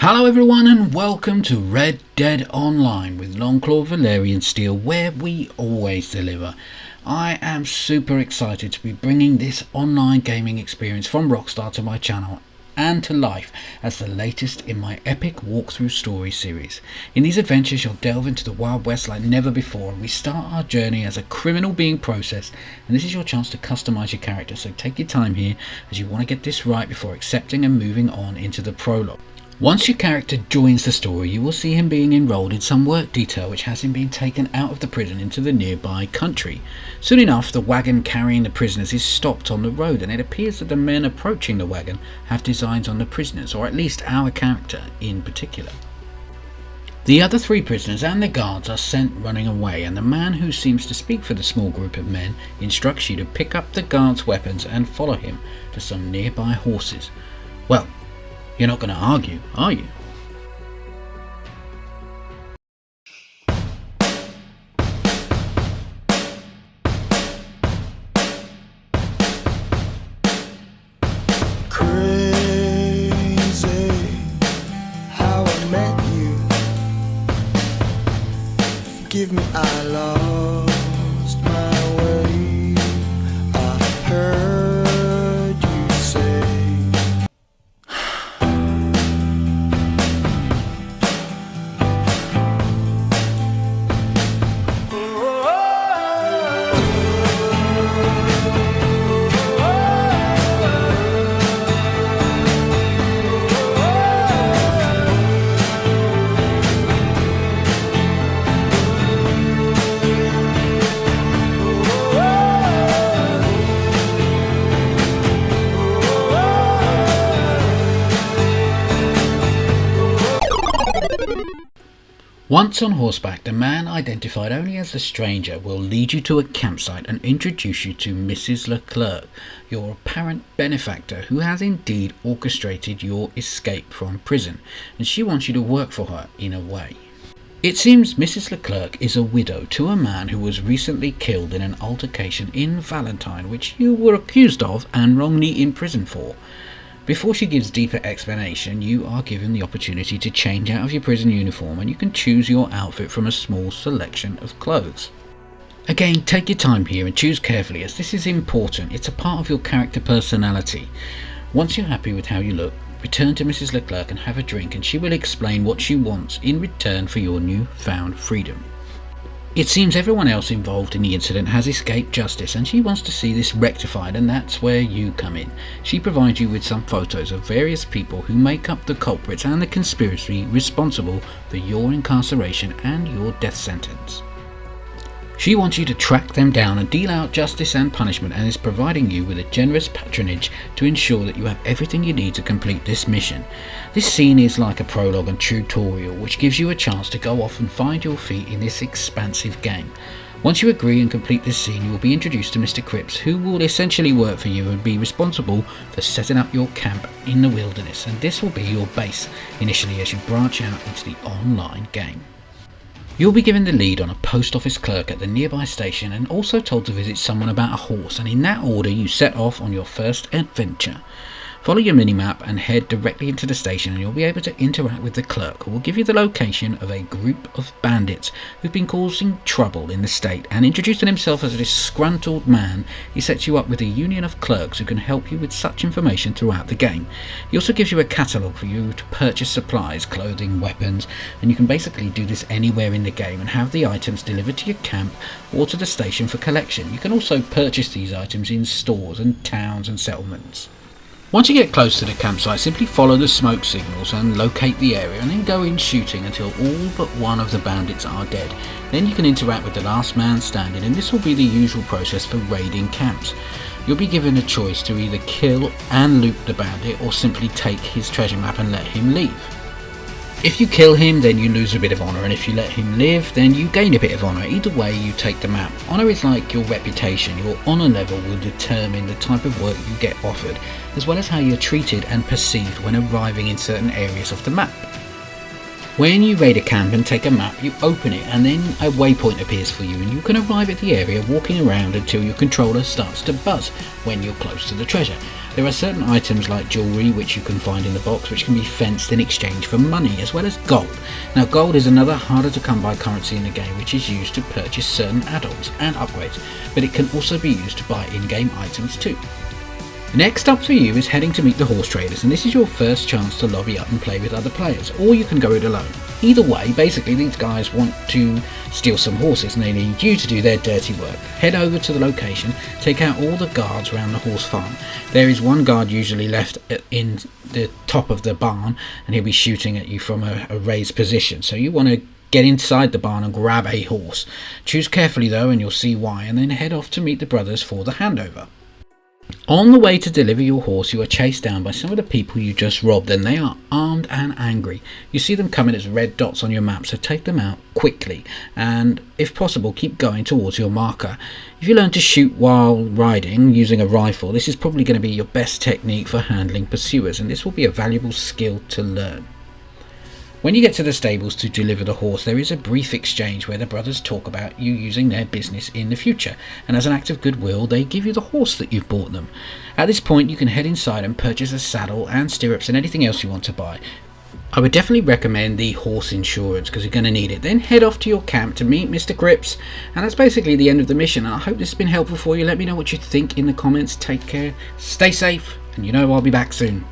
Hello everyone and welcome to Red Dead Online with Longclaw Valerian Steel, where we always deliver. I am super excited to be bringing this online gaming experience from Rockstar to my channel and to life as the latest in my epic walkthrough story series. In these adventures you'll delve into the Wild West like never before, and we start our journey as a criminal being processed, and this is your chance to customize your character, so take your time here as you want to get this right before accepting and moving on into the prologue. Once your character joins the story, you will see him being enrolled in some work detail which has him being taken out of the prison into the nearby country. Soon enough, the wagon carrying the prisoners is stopped on the road, and it appears that the men approaching the wagon have designs on the prisoners, or at least our character in particular. The other three prisoners and the guards are sent running away, and the man who seems to speak for the small group of men instructs you to pick up the guards' weapons and follow him to some nearby horses. Well, you're not going to argue, are you? Crazy how I met you. Forgive me, I lost my way. I heard you say Once on horseback, the man identified only as the stranger will lead you to a campsite and introduce you to Mrs. Leclerc, your apparent benefactor who has indeed orchestrated your escape from prison, and she wants you to work for her in a way. It seems Mrs. Leclerc is a widow to a man who was recently killed in an altercation in Valentine, which you were accused of and wrongly imprisoned for. Before she gives deeper explanation, you are given the opportunity to change out of your prison uniform, and you can choose your outfit from a small selection of clothes. Again, take your time here and choose carefully, as this is important. It's a part of your character personality. Once you're happy with how you look, return to Mrs. Leclerc and have a drink, and she will explain what she wants in return for your newfound freedom. It seems everyone else involved in the incident has escaped justice, and she wants to see this rectified, and that's where you come in. She provides you with some photos of various people who make up the culprits and the conspiracy responsible for your incarceration and your death sentence. She wants you to track them down and deal out justice and punishment, and is providing you with a generous patronage to ensure that you have everything you need to complete this mission. This scene is like a prologue and tutorial, which gives you a chance to go off and find your feet in this expansive game. Once you agree and complete this scene, you will be introduced to Mr. Cripps, who will essentially work for you and be responsible for setting up your camp in the wilderness, and this will be your base initially as you branch out into the online game. You'll be given the lead on a post office clerk at the nearby station, and also told to visit someone about a horse, and in that order you set off on your first adventure. Follow your minimap and head directly into the station, and you'll be able to interact with the clerk, who will give you the location of a group of bandits who've been causing trouble in the state, and introducing himself as a disgruntled man, he sets you up with a union of clerks who can help you with such information throughout the game. He also gives you a catalogue for you to purchase supplies, clothing, weapons, and you can basically do this anywhere in the game and have the items delivered to your camp or to the station for collection. You can also purchase these items in stores and towns and settlements. Once you get close to the campsite, simply follow the smoke signals and locate the area, and then go in shooting until all but one of the bandits are dead. Then you can interact with the last man standing, and this will be the usual process for raiding camps. You'll be given a choice to either kill and loot the bandit, or simply take his treasure map and let him leave. If you kill him, then you lose a bit of honour, and if you let him live, then you gain a bit of honour. Either way, you take the map. Honour is like your reputation. Your honour level will determine the type of work you get offered, as well as how you're treated and perceived when arriving in certain areas of the map. When you raid a camp and take a map, you open it and then a waypoint appears for you, and you can arrive at the area walking around until your controller starts to buzz when you're close to the treasure. There are certain items like jewellery which you can find in the box which can be fenced in exchange for money, as well as gold. Now gold is another harder to come by currency in the game which is used to purchase certain add-ons and upgrades, but it can also be used to buy in-game items too. Next up for you is heading to meet the horse traders, and this is your first chance to lobby up and play with other players, or you can go it alone. Either way, basically these guys want to steal some horses and they need you to do their dirty work. Head over to the location, take out all the guards around the horse farm. There is one guard usually left in the top of the barn, and he'll be shooting at you from a raised position, so you want to get inside the barn and grab a horse. Choose carefully though, and you'll see why, and then head off to meet the brothers for the handover. On the way to deliver your horse, you are chased down by some of the people you just robbed, and they are armed and angry. You see them coming as red dots on your map, so take them out quickly, and if possible keep going towards your marker. If you learn to shoot while riding using a rifle, this is probably going to be your best technique for handling pursuers, and this will be a valuable skill to learn. When you get to the stables to deliver the horse, there is a brief exchange where the brothers talk about you using their business in the future, and as an act of goodwill they give you the horse that you've bought them. At this point you can head inside and purchase a saddle and stirrups and anything else you want to buy. I would definitely recommend the horse insurance because you're going to need it. Then head off to your camp to meet Mr. Cripps, and that's basically the end of the mission. I hope this has been helpful for you. Let me know what you think in the comments. Take care, stay safe, and you know I'll be back soon.